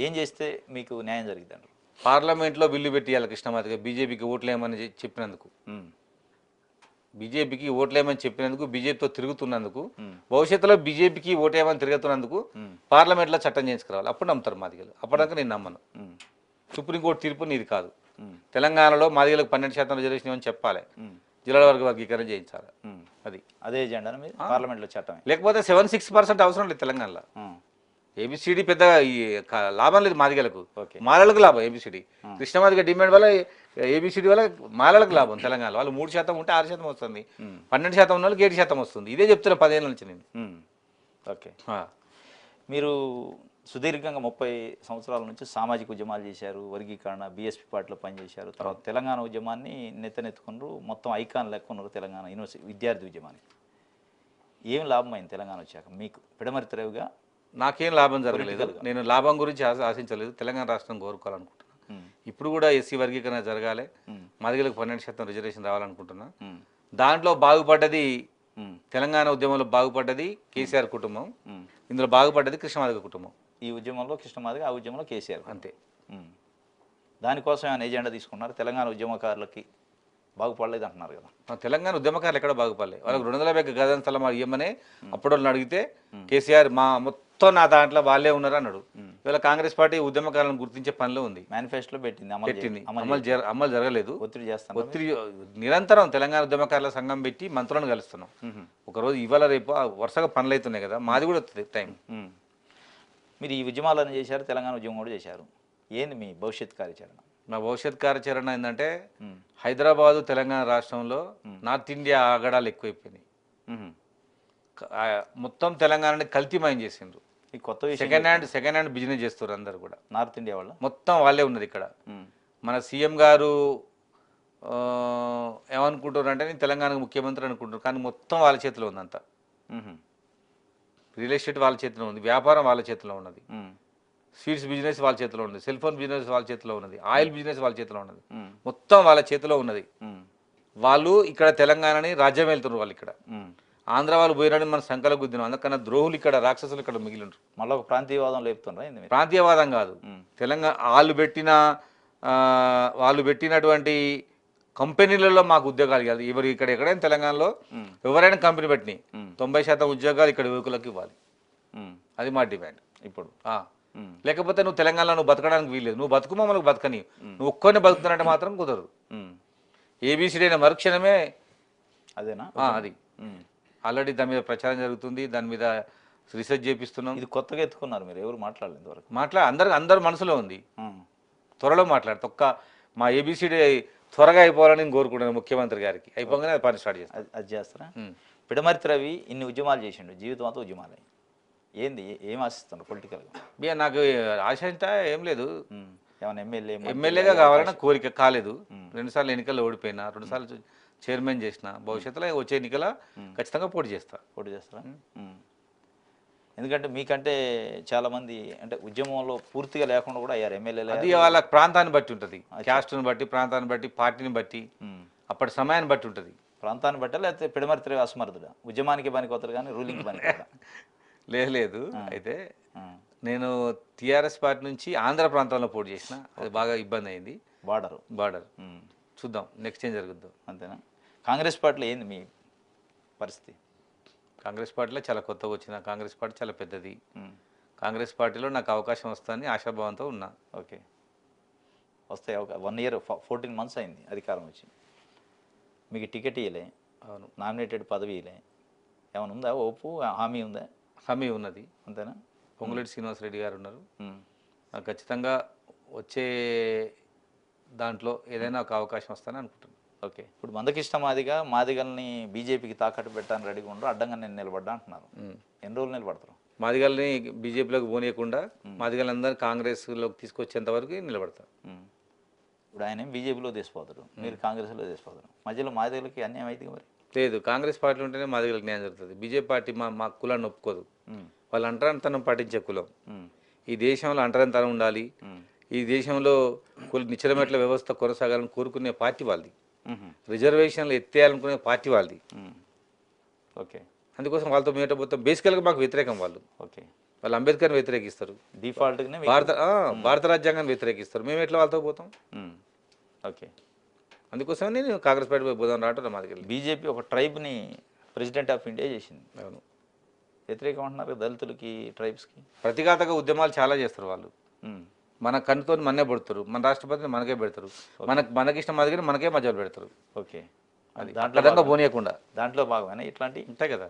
ఏం చేస్తే మీకు న్యాయం జరిగింది అంటారు? పార్లమెంట్లో బిల్లు పెట్టియాలి కృష్ణమాదిగా బీజేపీకి ఓట్లేయమని చెప్పినందుకు, బీజేపీకి ఓట్లేయమని చెప్పినందుకు, బీజేపీతో తిరుగుతున్నందుకు, భవిష్యత్తులో బీజేపీకి ఓటేయమని తిరుగుతున్నందుకు పార్లమెంట్లో చట్టం చేసుకురావాలి. అప్పుడు నమ్ముతారు మాదిగలు. అప్పటిదాకా నేను నమ్మను. సుప్రీంకోర్టు తీర్పు నీది కాదు. తెలంగాణలో మాదిగలకు 12% రిజర్వేషన్ ఇవ్వని చెప్పాలి. జిల్లాల వర్గీకరణ చేయించాలి. అది అదే ఎజెండా మీద పార్లమెంట్లో చట్టం. లేకపోతే 76% అవసరం లేదు తెలంగాణలో. ఏబిసిడి పెద్ద లాభం లేదు మాదిగలకు, మాలలకు లాభం ఏబిసిడి. కృష్ణమాదిగ డిమాండ్ వల్ల ఏబిసిడి వల్ల మాలలకు లాభం. తెలంగాణలో వాళ్ళు 3% ఉంటే 6% వస్తుంది, 12% ఉన్న వాళ్ళకి 7% వస్తుంది. ఇదే చెప్తున్నా 10 ఏళ్ళ నుంచి నేను. ఓకే, మీరు సుదీర్ఘంగా 30 సంవత్సరాల నుంచి సామాజిక ఉద్యమాలు చేశారు, వర్గీకరణ, బీఎస్పీ పార్టీలో పనిచేశారు. తర్వాత తెలంగాణ ఉద్యమాన్ని నెత్తనెత్తుకున్నారు, మొత్తం ఐకాన్ లెక్క ఉన్నారు తెలంగాణ యూనివర్సిటీ విద్యార్థి ఉద్యమాన్ని. ఏం లాభం అయింది తెలంగాణ వచ్చాక మీకు? పిడమరితరేవుగా నాకేం లాభం జరగలేదు. నేను లాభం గురించి ఆశించలేదు. తెలంగాణ రాష్ట్రం కోరుకోవాలనుకుంటున్నా. ఇప్పుడు కూడా ఎస్సీ వర్గీకరణ జరగాలి, మాదిగలకు 12% రిజర్వేషన్ రావాలనుకుంటున్నా. దాంట్లో బాగుపడ్డది తెలంగాణ ఉద్యమంలో బాగుపడ్డది కేసీఆర్ కుటుంబం, ఇందులో బాగుపడ్డది కృష్ణమాదిగ కుటుంబం. ఈ ఉద్యమంలో కృష్ణమాదిగ, ఆ ఉద్యమంలో కేసీఆర్. అంతే. దానికోసం ఆయన ఎజెండా తీసుకున్నారు. తెలంగాణ ఉద్యమకారులకి బాగుపడలేదు అంటున్నారు కదా. తెలంగాణ ఉద్యమకారులు ఎక్కడ బాగుపడలేదు. వాళ్ళకి 250 గజం స్థలం ఇవ్వమనే అప్పుడు వాళ్ళని అడిగితే కేసీఆర్ మొత్తం నా దాంట్లో వాళ్ళే ఉన్నారు అన్నాడు. ఇవాళ కాంగ్రెస్ పార్టీ ఉద్యమకారులను గుర్తించే పనిలో ఉంది. మేనిఫెస్టోలో పెట్టింది, అమలు జరగలేదు. ఒత్తిడి చేస్తాం. ఒత్తిడి నిరంతరం తెలంగాణ ఉద్యమకారుల సంఘం పెట్టి మంత్రులను కలుస్తున్నాం. ఒకరోజు ఇవాళ రేపు వరుసగా పనులు అవుతున్నాయి కదా, మాది కూడా వస్తుంది టైం. మీరు ఈ ఉద్యమాలను చేశారు, తెలంగాణ ఉద్యమం కూడా చేశారు. ఏంది మీ భవిష్యత్ కార్యాచరణ? నా భవిష్యత్ కార్యాచరణ ఏంటంటే, హైదరాబాదు తెలంగాణ రాష్ట్రంలో నార్త్ ఇండియా ఆగడాలు ఎక్కువైపోయినాయి. మొత్తం తెలంగాణని కల్తీమయం చేసిండ్రు. ఈ కొత్త సెకండ్ హ్యాండ్ బిజినెస్ చేస్తారు అందరు కూడా. నార్త్ ఇండియా వాళ్ళు మొత్తం వాళ్ళే ఉన్నది ఇక్కడ. మన సీఎం గారు ఏమనుకుంటారు అంటే, నేను తెలంగాణకు ముఖ్యమంత్రి అనుకుంటారు, కానీ మొత్తం వాళ్ళ చేతిలో ఉందంతా. రియల్ ఎస్టేట్ వాళ్ళ చేతిలో ఉంది, వ్యాపారం వాళ్ళ చేతిలో ఉన్నది, స్వీట్స్ బిజినెస్ వాళ్ళ చేతిలో ఉన్నది, సెల్ ఫోన్ బిజినెస్ వాళ్ళ చేతిలో ఉన్నది, ఆయిల్ బిజినెస్ వాళ్ళ చేతిలో ఉన్నది, మొత్తం వాళ్ళ చేతిలో ఉన్నది. వాళ్ళు ఇక్కడ తెలంగాణని రాజ్యం వెళ్తున్నారు. వాళ్ళు ఇక్కడ ఆంధ్ర వాళ్ళు పోయినాడు మన సంకల గుద్దినాం. అందుకన్నా ద్రోహులు ఇక్కడ, రాక్షసులు ఇక్కడ మిగిలిండ్రు. మళ్ళీ ఒక ప్రాంతీయవాదం లేపుతున్నారు. ప్రాంతీయవాదం కాదు, తెలంగాణ వాళ్ళు పెట్టినటువంటి కంపెనీలలో మాకు ఉద్యోగాలు కాదు. ఇక్కడ ఎక్కడైనా తెలంగాణలో ఎవరైనా కంపెనీ పెట్టినాయి 90% ఉద్యోగాలు ఇక్కడ యువకులకు ఇవ్వాలి. అది మా డిమాండ్ ఇప్పుడు. లేకపోతే నువ్వు తెలంగాణలో బతకడానికి వీల్లేదు. నువ్వు బతుకు మమ్మల్ని బతకని, నువ్వు ఒక్కరిని బతుకుతున్నట్టు మాత్రం కుదరదు. ఏబిసిడి అయిన మరుక్షణమే అదేనా? అది ఆల్రెడీ దాని మీద ప్రచారం జరుగుతుంది, దాని మీద రీసెర్చ్ చేపిస్తున్నాం. ఇది కొత్తగా ఎత్తుకున్నారు మీరు, ఎవరు మాట్లాడలేదు వరకు? అందరు మనసులో ఉంది. త్వరలో ఒక్క మా ఏబిసిడి త్వరగా అయిపోవాలని నేను కోరుకుంటున్నాను ముఖ్యమంత్రి గారికి. అయిపోగానే అది పని స్టార్ట్ చేస్తాను. అది చేస్తారా? పిడమర్తి రవి ఇన్ని ఉద్యమాలు చేసిండు, జీవితం అంతా ఉద్యమాలే. ఏంది, ఏం ఆశిస్తున్నారు పొలిటికల్గా? నాకు ఆశ అంటే ఏం లేదు. ఏమైనా ఎమ్మెల్యేగా కావాలన్న కోరిక, కాలేదు. 2 సార్లు ఎన్నికల్లో ఓడిపోయినా, 2 సార్లు చైర్మన్ చేసిన. భవిష్యత్తులో వచ్చే ఎన్నికల ఖచ్చితంగా పోటీ చేస్తారా? ఎందుకంటే మీకంటే చాలా మంది అంటే ఉద్యమంలో పూర్తిగా లేకుండా కూడా అయ్యారు ఎమ్మెల్యేలు. అది వాళ్ళ ప్రాంతాన్ని బట్టి ఉంటుంది, క్యాస్ట్ని బట్టి, ప్రాంతాన్ని బట్టి, పార్టీని బట్టి, అప్పటి సమయాన్ని బట్టి ఉంటుంది. ప్రాంతాన్ని బట్టి లేకపోతే పిడమర్తి రవి అసమర్థుడా? ఉద్యమానికి పనికొస్తారు కానీ రూలింగ్ పని లేదు. అయితే నేను టీఆర్ఎస్ పార్టీ నుంచి ఆంధ్ర ప్రాంతంలో పోటీ చేసిన, అది బాగా ఇబ్బంది అయింది. బార్డర్ చూద్దాం నెక్స్ట్ ఏం జరుగుద్దాం. అంతేనా? కాంగ్రెస్ పార్టీలో ఏంది మీ పరిస్థితి? కాంగ్రెస్ పార్టీలో చాలా కొత్తగా వచ్చిన. కాంగ్రెస్ పార్టీ చాలా పెద్దది. కాంగ్రెస్ పార్టీలో నాకు అవకాశం వస్తుందని ఆశాభావంతో ఉన్నా. ఓకే, వస్తాయి. 1 year 14 months అయింది అధికారం వచ్చి. మీకు టికెట్ ఇవ్వలే. అవును. నామినేటెడ్ పదవి ఇవ్వలే. ఏమైనా ఉందా? ఓపు హామీ ఉందా? హామీ ఉన్నది. అంతేనా? పొంగులేటి శ్రీనివాసరెడ్డి గారు ఉన్నారు. నాకు ఖచ్చితంగా వచ్చే దాంట్లో ఏదైనా ఒక అవకాశం వస్తానని అనుకుంటున్నాను. ఓకే, ఇప్పుడు మందకృష్ణ మాదిగల్ని బీజేపీకి తాకట్టు పెట్టాలని రెడీగా ఉండరు, అడ్డంగా నేను నిలబడ్డా అంటున్నారు. ఎన్ని రోజులు నిలబడతారు? మాదిగల్ని బీజేపీలోకి పోనీయకుండా మాదిగలందరూ కాంగ్రెస్లోకి తీసుకొచ్చేంత వరకు నిలబడతారు. ఇప్పుడు ఆయన బీజేపీలో తీసిపోతారు, మీరు కాంగ్రెస్లో తీసిపోతారు. మధ్యలో మాదిగలకి అన్యాయం అయితే మరి లేదు. కాంగ్రెస్ పార్టీ ఉంటేనే మాదిగలకు న్యాయం జరుగుతుంది. బీజేపీ పార్టీ మా కులాన్ని ఒప్పుకోదు. వాళ్ళు అంటరానితనం పాటించే కులం. ఈ దేశంలో అంటరానితనం ఉండాలి, ఈ దేశంలో నిచ్చలమెట్ల వ్యవస్థ కొనసాగాలని కోరుకునే పార్టీ వాళ్ళది. రిజర్వేషన్లు ఎత్తేయాలనుకునే పార్టీ వాళ్ళది. ఓకే, అందుకోసం వాళ్ళతో మేటపోతాం. బేసికల్గా మాకు వ్యతిరేకం వాళ్ళు. ఓకే, వాళ్ళు అంబేద్కర్ని వ్యతిరేకిస్తారు, డిఫాల్ట్గానే భారత రాజ్యాంగాన్ని వ్యతిరేకిస్తారు. మేము ఎట్లా వాళ్ళతో పోతాం? ఓకే. అందుకోసమే నేను కాంగ్రెస్ పార్టీ పోదాం రావటం మాదికి వెళ్ళి. బీజేపీ ఒక ట్రైబ్ని ప్రెసిడెంట్ ఆఫ్ ఇండియా చేసింది. అవును, వ్యతిరేకం అంటున్నారు దళితులకి, ట్రైబ్స్కి. ప్రతిఘాతక ఉద్యమాలు చాలా చేస్తారు వాళ్ళు. మన కన్నుతో మననే పెడతారు, మన రాష్ట్రపతిని మనకే పెడతారు, మనకిష్టం మాదిరి మనకే మధ్యలో పెడతారు. ఓకే. అది దాంట్లో పోనీయకుండా దాంట్లో భాగమేనా ఇట్లాంటి? ఉంటాయి కదా.